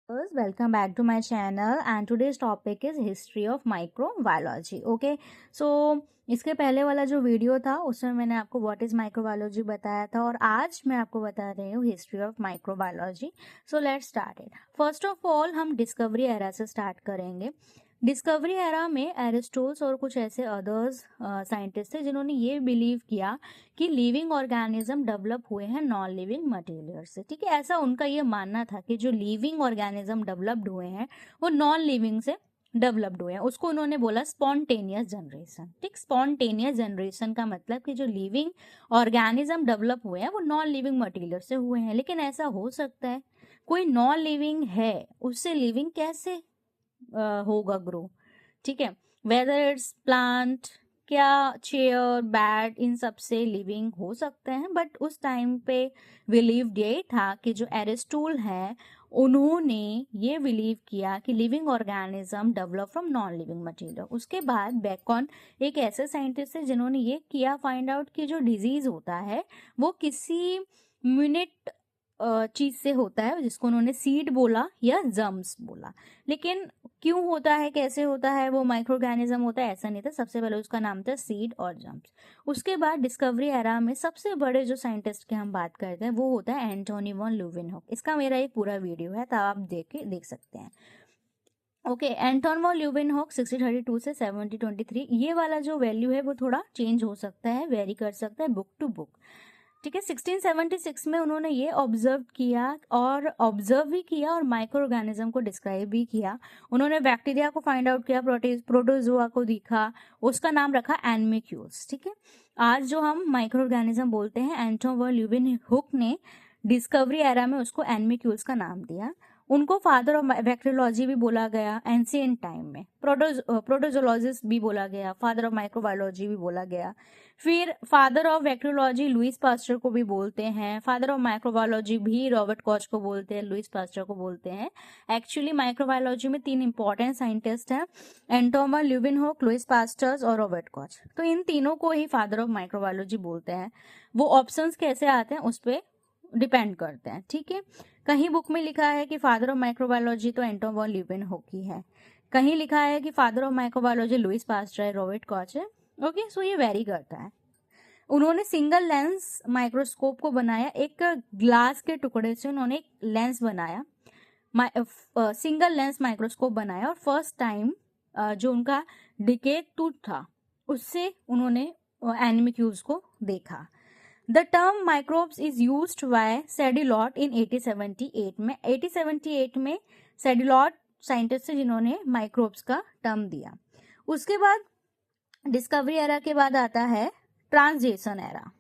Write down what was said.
Welcome back to my channel and today's topic is history of microbiology. Okay, so इसके पहले वाला जो video था उसमें मैंने आपको व्हाट इज माइक्रोबायोलॉजी बताया था और आज मैं आपको बता रही हूँ history of microbiology. So let's start it. First of all हम डिस्कवरी एरा से स्टार्ट करेंगे. डिस्कवरी एरा में एरिस्टोटल और कुछ ऐसे अदर्स साइंटिस्ट थे जिन्होंने ये बिलीव किया कि लिविंग ऑर्गेनिज्म डेवलप हुए हैं नॉन लिविंग मटेरियल से. ठीक है, ऐसा उनका ये मानना था कि जो लिविंग ऑर्गेनिज्म डेवलप्ड हुए हैं वो नॉन लिविंग से डेवलप्ड हुए हैं. उसको उन्होंने बोला स्पॉन्टेनियस जनरेशन. ठीक, स्पॉन्टेनियस जनरेशन का मतलब कि जो लिविंग ऑर्गेनिज्म डेवलप हुए हैं वो नॉन लिविंग मटेरियल से हुए हैं. लेकिन ऐसा हो सकता है कोई नॉन लिविंग है उससे लिविंग कैसे होगा ग्रो. ठीक है, वेदर इट्स प्लांट, क्या चेयर बैट, इन सब से लिविंग हो सकते हैं. बट उस टाइम पे बिलीव ये था कि जो एरिस्टोटल है उन्होंने ये बिलीव किया कि living organism develop from non living material. उसके बाद बेकन एक ऐसे साइंटिस्ट है जिन्होंने ये किया फाइंड आउट कि जो डिजीज होता है वो किसी म्यूनिट चीज से होता है जिसको उन्होंने सीड बोला या जर्म्स बोला. लेकिन क्यों होता है, कैसे होता है, वो माइक्रो ऑर्गेनिज्म होता है, ऐसा नहीं था. सबसे पहले उसका नाम था सीड और जर्म्स. उसके बाद डिस्कवरी एरा में सबसे बड़े जो साइंटिस्ट की हम बात करते हैं वो होता है एंटोनी वॉन ल्यूवेनहॉक. इसका मेरा एक पूरा वीडियो है तो आप देख सकते हैं. ओके, एंटोन वॉन ल्यूवेनहॉक 1632 से 1723. ये वाला जो वैल्यू है वो थोड़ा चेंज हो सकता है, वेरी कर सकता है बुक टू बुक. ठीक है, 1676 में उन्होंने ये ऑब्जर्व भी किया और माइक्रो ऑर्गेनिज्म को डिस्क्राइब भी किया. उन्होंने बैक्टीरिया को फाइंड आउट किया, प्रोटोजोआ को दिखा, उसका नाम रखा एनिमैक्यूल्स. ठीक है, आज जो हम माइक्रो ऑर्गेनिज्म बोलते हैं एंटोन वॉन ल्यूवेनहॉक ने डिस्कवरी एरा में उसको एनिमैक्यूल्स का नाम दिया. उनको फादर ऑफ बैक्टीरियोलॉजी भी बोला गया एंशिएंट टाइम में. प्रोटोजोलॉजिस्ट भी बोला गया, फादर ऑफ माइक्रोबायोलॉजी भी बोला गया. फिर father of bacteriology Louis Pasteur को भी बोलते हैं. फादर ऑफ माइक्रोबायोलॉजी भी रॉबर्ट कॉच को बोलते हैं, लुइस पास्चर को बोलते हैं. एक्चुअली माइक्रोबायोलॉजी में 3 इंपॉर्टेंट साइंटिस्ट हैं, एंटोन ल्यूवेनहॉक, लुइस पास्चर और रॉबर्ट कॉच. तो इन तीनों को ही फादर ऑफ माइक्रोबायोलॉजी बोलते हैं. वो ऑप्शंस कैसे आते हैं उस पर डिपेंड करते हैं. ठीक है, कहीं बुक में लिखा है कि फादर ऑफ माइक्रोबायोलॉजी तो एंटोन वॉन ल्यूवेनहॉक ही है, कहीं लिखा है कि father of microbiology Louis Pasteur, Robert Koch है. ओके, सो ये वेरी करता है. उन्होंने सिंगल लेंस माइक्रोस्कोप को बनाया. एक ग्लास के टुकड़े से उन्होंने एक लेंस बनाया, सिंगल लेंस माइक्रोस्कोप बनाया. और फर्स्ट टाइम जो उनका डिकेड टूथ था उससे उन्होंने एनिमैक्यूल्स को देखा. The term microbes is used by Sedillot in 1878 में. 1878 में सेडिलॉट साइंटिस्ट है जिन्होंने माइक्रोब्स का टर्म दिया. उसके बाद डिस्कवरी एरा के बाद आता है ट्रांजिशन एरा.